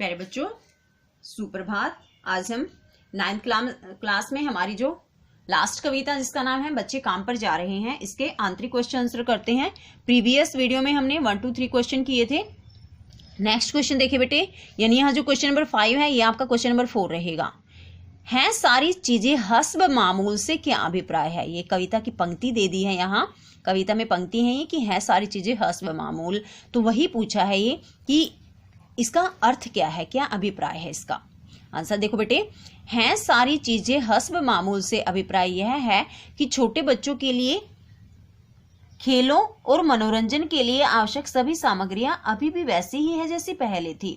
प्यारे बच्चों, सुप्रभात। आज हम 9th क्लास में हमारी जो लास्ट कविता जिसका नाम है बच्चे काम पर जा रहे हैं, इसके आंतरिक क्वेश्चन आंसर करते हैं। प्रीवियस वीडियो में हमने 1 2 3 क्वेश्चन किए थे। नेक्स्ट क्वेश्चन देखिए बेटे, यानी यहाँ जो क्वेश्चन नंबर 5 है ये आपका क्वेश्चन नंबर 4 रहेगा। हैं सारी चीजें हस्ब मामूल से क्या अभिप्राय है। ये कविता की पंक्ति दे दी है, यहाँ कविता में पंक्ति है ये कि है सारी चीजें हस्ब मामूल, तो वही पूछा है ये कि इसका अर्थ क्या है, क्या अभिप्राय है इसका। आंसर देखो बेटे, हैं सारी चीजें हस्ब मामूल से अभिप्राय यह है कि छोटे बच्चों के लिए खेलों और मनोरंजन के लिए आवश्यक सभी सामग्रियां अभी भी वैसी ही है जैसी पहले थी।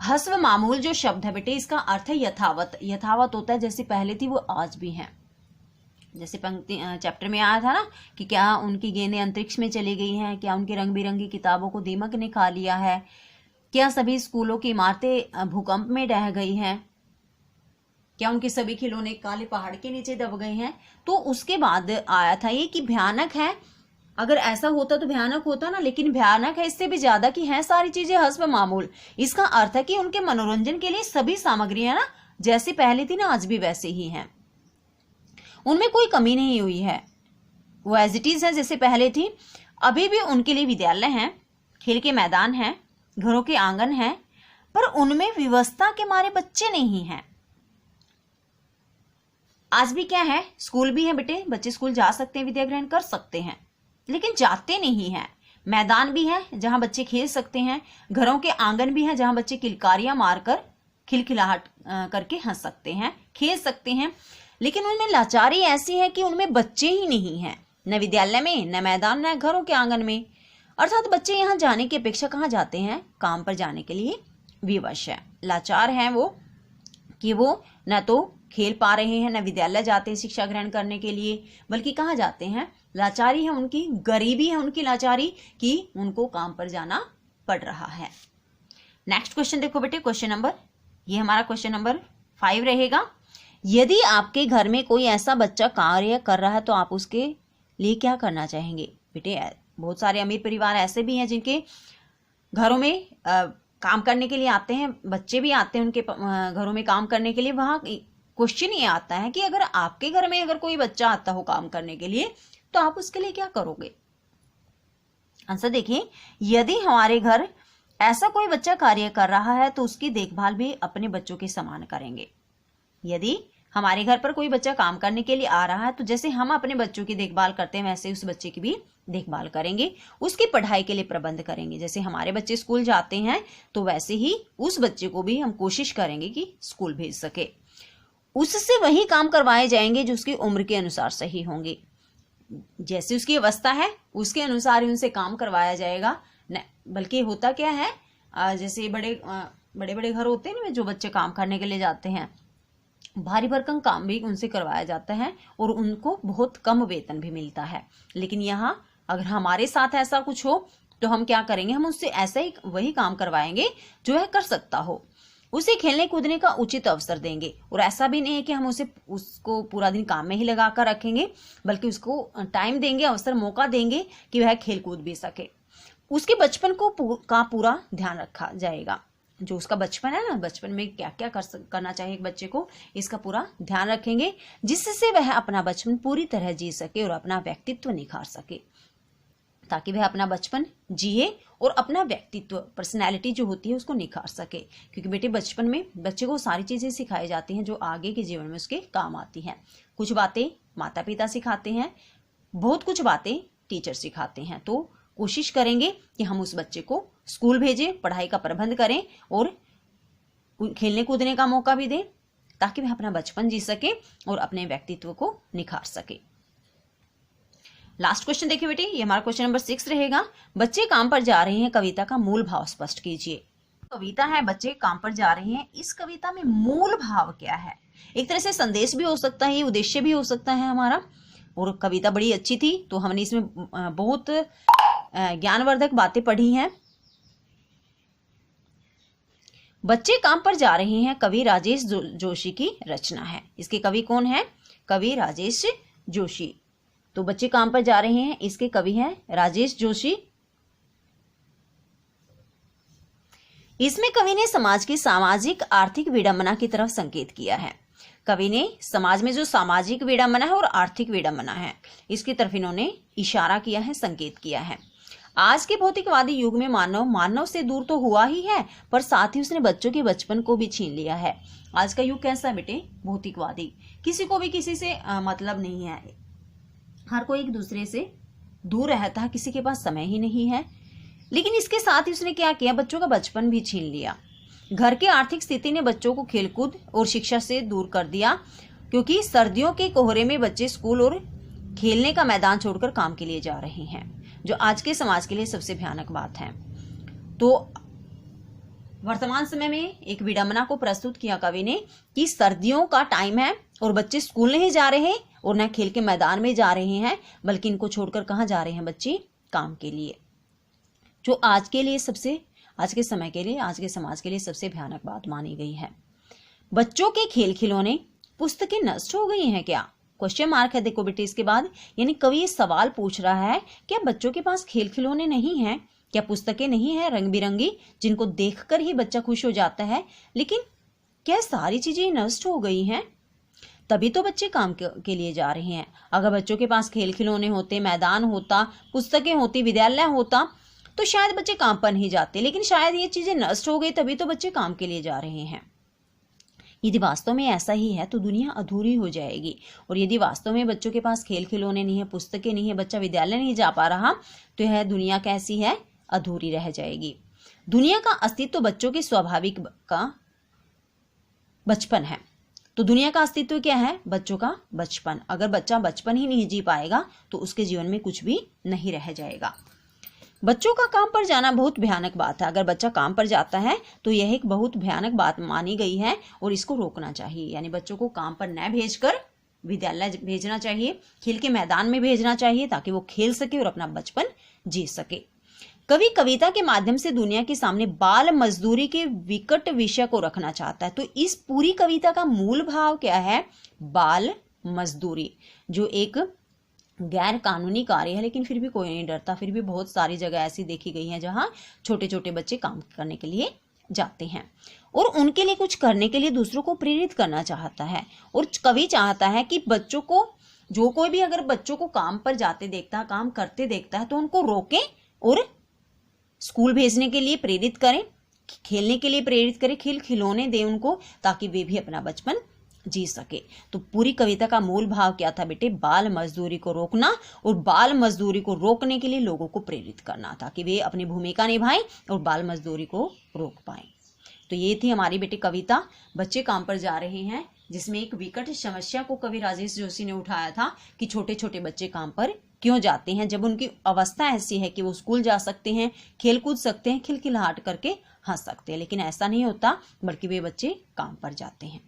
हस्ब मामूल जो शब्द है बेटे, इसका अर्थ है यथावत। यथावत होता है जैसे पहले थी वो आज भी है। जैसे पंक्ति चैप्टर में आया था ना कि क्या उनकी गेंदें अंतरिक्ष में चली गई हैं, क्या उनकी रंग बिरंगी किताबों को दीमक ने खा लिया है, क्या सभी स्कूलों की इमारतें भूकंप में ढह गई हैं, क्या उनके सभी खिलौने काले पहाड़ के नीचे दब गए हैं। तो उसके बाद आया था ये कि भयानक है, अगर ऐसा होता तो भयानक होता ना, लेकिन भयानक है इससे भी ज्यादा कि है सारी चीजें हस्ब मामूल। इसका अर्थ है कि उनके मनोरंजन के लिए सभी सामग्रियां ना जैसे पहले थी ना आज भी वैसे ही हैं, उनमें कोई कमी नहीं हुई है, वो एज इट इज है जैसे पहले थी। अभी भी उनके लिए विद्यालय हैं, खेल के मैदान हैं, घरों के आंगन हैं, पर उनमें व्यवस्था के मारे बच्चे नहीं हैं। आज भी क्या है, स्कूल भी है बेटे, बच्चे स्कूल जा सकते हैं, विद्या ग्रहण कर सकते हैं, लेकिन जाते नहीं हैं। मैदान भी है जहां बच्चे खेल सकते हैं, घरों के आंगन भी है जहां बच्चे किलकारियां मारकर खिलखिलाहट करके हंस सकते हैं, खेल सकते हैं, लेकिन उनमें लाचारी ऐसी है कि उनमें बच्चे ही नहीं हैं, न विद्यालय में, न मैदान, न घरों के आंगन में। अर्थात बच्चे यहाँ जाने की अपेक्षा कहाँ जाते हैं, काम पर जाने के लिए विवश है। लाचार हैं वो कि वो न तो खेल पा रहे हैं, न विद्यालय जाते हैं शिक्षा ग्रहण करने के लिए, बल्कि कहाँ जाते हैं, लाचारी है उनकी, गरीबी है उनकी लाचारी कि उनको काम पर जाना पड़ रहा है। नेक्स्ट क्वेश्चन देखो बेटे, क्वेश्चन नंबर, ये हमारा क्वेश्चन नंबर 5 रहेगा। यदि आपके घर में कोई ऐसा बच्चा कार्य कर रहा है तो आप उसके लिए क्या करना चाहेंगे। बेटे बहुत सारे अमीर परिवार ऐसे भी हैं जिनके घरों में काम करने के लिए आते हैं, बच्चे भी आते हैं उनके घरों में काम करने के लिए। वहां क्वेश्चन ये आता है कि अगर आपके घर में अगर कोई बच्चा आता हो काम करने के लिए तो आप उसके लिए क्या करोगे। आंसर देखिए, यदि हमारे घर ऐसा कोई बच्चा कार्य कर रहा है तो उसकी देखभाल भी अपने बच्चों के समान करेंगे। यदि हमारे घर पर कोई बच्चा काम करने के लिए आ रहा है तो जैसे हम अपने बच्चों की देखभाल करते हैं वैसे उस बच्चे की भी देखभाल करेंगे, उसकी पढ़ाई के लिए प्रबंध करेंगे। जैसे हमारे बच्चे स्कूल जाते हैं तो वैसे ही उस बच्चे को भी हम कोशिश करेंगे कि स्कूल भेज सके। उससे वही काम करवाए जाएंगे जो उसकी उम्र के अनुसार सही होंगे, जैसे उसकी अवस्था है उसके अनुसार ही उनसे काम करवाया जाएगा। बल्कि होता क्या है, जैसे बड़े बड़े घर होते हैं ना जो बच्चे काम करने के लिए जाते हैं, भारी भरकम काम भी उनसे करवाया जाता है और उनको बहुत कम वेतन भी मिलता है। लेकिन यहाँ अगर हमारे साथ ऐसा कुछ हो तो हम क्या करेंगे, हम उससे ऐसा ही वही काम करवाएंगे जो है कर सकता हो, उसे खेलने कूदने का उचित अवसर देंगे। और ऐसा भी नहीं है कि हम उसको पूरा दिन काम में ही लगा कर रखेंगे, बल्कि उसको टाइम देंगे, अवसर, मौका देंगे कि वह खेल कूद भी सके। उसके बचपन को पूरा ध्यान रखा जाएगा। जो उसका बचपन है ना, बचपन में क्या क्या करना चाहिए एक बच्चे को, इसका पूरा ध्यान रखेंगे, जिससे वह अपना बचपन पूरी तरह जी सके और अपना व्यक्तित्व निखार सके, ताकि वह अपना बचपन जिए और अपना व्यक्तित्व, पर्सनैलिटी जो होती है उसको निखार सके। क्योंकि बेटे बचपन में बच्चे को सारी चीजें सिखाई जाती हैं जो आगे के जीवन में उसके काम आती हैं। कुछ बातें माता पिता सिखाते हैं, बहुत कुछ बातें टीचर सिखाते हैं। तो कोशिश करेंगे कि हम उस बच्चे को स्कूल भेजें, पढ़ाई का प्रबंध करें और खेलने कूदने का मौका भी दें, ताकि वह अपना बचपन जी सके और अपने व्यक्तित्व को निखार सके। लास्ट क्वेश्चन देखिए बेटे, ये हमारा क्वेश्चन नंबर 6 रहेगा। बच्चे काम पर जा रहे हैं, कविता का मूल भाव स्पष्ट कीजिए। कविता है बच्चे काम पर जा रहे हैं, इस कविता में मूल भाव क्या है। एक तरह से संदेश भी हो सकता है, उद्देश्य भी हो सकता है हमारा। और कविता बड़ी अच्छी थी तो हमने इसमें बहुत ज्ञानवर्धक बातें पढ़ी हैं। बच्चे काम पर जा रहे हैं कवि राजेश जोशी की रचना है। इसके कवि कौन है, कवि राजेश जोशी। तो बच्चे काम पर जा रहे हैं, इसके कवि हैं राजेश जोशी। इसमें कवि ने समाज की सामाजिक आर्थिक विडंबना की तरफ संकेत किया है। कवि ने समाज में जो सामाजिक विडंबना है और आर्थिक विडंबना है, इसकी तरफ इन्होंने इशारा किया है, संकेत किया है। आज के भौतिकवादी युग में मानव से दूर तो हुआ ही है, पर साथ ही उसने बच्चों के बचपन को भी छीन लिया है। आज का युग कैसा है बेटे? भौतिकवादी। किसी को भी किसी से मतलब नहीं है, हर कोई एक दूसरे से दूर रहता है, किसी के पास समय ही नहीं है। लेकिन इसके साथ ही उसने क्या किया? बच्चों का बचपन भी छीन लिया। घर की आर्थिक स्थिति ने बच्चों को खेलकूद और शिक्षा से दूर कर दिया, क्योंकि सर्दियों के कोहरे में बच्चे स्कूल और खेलने का मैदान छोड़कर काम के लिए जा रहे हैं, जो आज के समाज के लिए सबसे भयानक बात है। तो वर्तमान समय में एक विडंबना को प्रस्तुत किया कवि ने कि सर्दियों का टाइम है और बच्चे स्कूल नहीं जा रहे हैं और न खेल के मैदान में जा रहे हैं, बल्कि इनको छोड़कर कहाँ जा रहे हैं बच्चे? काम के लिए, जो आज के समय के लिए, आज के समाज के लिए सबसे भयानक बात मानी गई है। बच्चों के खेल खिलौने, पुस्तकें नष्ट हो गई हैं क्या? क्वेश्चन मार्क है देखो बेटे इसके बाद। यानी कवि ये सवाल पूछ रहा है, क्या बच्चों के पास खेल खिलौने नहीं हैं? क्या पुस्तकें नहीं है रंग बिरंगी जिनको देखकर ही बच्चा खुश हो जाता है? लेकिन क्या सारी चीजें नष्ट हो गई हैं? तभी तो बच्चे काम के लिए जा रहे हैं। अगर बच्चों के पास खेल खिलौने होते, मैदान होता, पुस्तकें होती, विद्यालय होता, तो शायद बच्चे काम पर नहीं जाते। लेकिन शायद ये चीजें नष्ट हो गई, तभी तो बच्चे काम के लिए जा रहे हैं। यदि वास्तव में ऐसा ही है तो दुनिया अधूरी हो जाएगी। और यदि वास्तव में बच्चों के पास खेल खिलौने नहीं है, पुस्तकें नहीं है, बच्चा विद्यालय नहीं जा पा रहा, तो यह दुनिया कैसी है? अधूरी रह जाएगी। दुनिया का अस्तित्व बच्चों के स्वाभाविक का बचपन है। तो दुनिया का अस्तित्व क्या है? बच्चों का बचपन। अगर बच्चा बचपन ही नहीं जी पाएगा तो उसके जीवन में कुछ भी नहीं रह जाएगा। बच्चों का काम पर जाना बहुत भयानक बात है। अगर बच्चा काम पर जाता है तो यह एक बहुत भयानक बात मानी गई है और इसको रोकना चाहिए। यानी बच्चों को काम पर न भेजकर विद्यालय भेजना चाहिए, खेल के मैदान में भेजना चाहिए, ताकि वो खेल सके और अपना बचपन जी सके। कवि कविता के माध्यम से दुनिया के सामने बाल मजदूरी के विकट विषय को रखना चाहता है। तो इस पूरी कविता का मूल भाव क्या है? बाल मजदूरी, जो एक गैर कानूनी कार्य है, लेकिन फिर भी कोई नहीं डरता। फिर भी बहुत सारी जगह ऐसी देखी गई है जहां छोटे छोटे बच्चे काम करने के लिए जाते हैं और उनके लिए कुछ करने के लिए दूसरों को प्रेरित करना चाहता है। और कवि चाहता है कि बच्चों को, जो कोई भी अगर बच्चों को काम पर जाते देखता है, काम करते देखता है, तो उनको रोकें और स्कूल भेजने के लिए प्रेरित करें, खेलने के लिए प्रेरित करें, खेल खिलौने दें उनको, ताकि वे भी अपना बचपन जी सके। तो पूरी कविता का मूल भाव क्या था बेटे? बाल मजदूरी को रोकना और बाल मजदूरी को रोकने के लिए लोगों को प्रेरित करना, ताकि वे अपनी भूमिका निभाएं और बाल मजदूरी को रोक पाएं। तो ये थी हमारी बेटी कविता, बच्चे काम पर जा रहे हैं, जिसमें एक विकट समस्या को कवि राजेश जोशी ने उठाया था कि छोटे छोटे बच्चे काम पर क्यों जाते हैं, जब उनकी अवस्था ऐसी है कि वो स्कूल जा सकते हैं, खेल कूद सकते हैं, खिलखिलाहट करके हंस सकते हैं। लेकिन ऐसा नहीं होता, बल्कि वे बच्चे काम पर जाते हैं।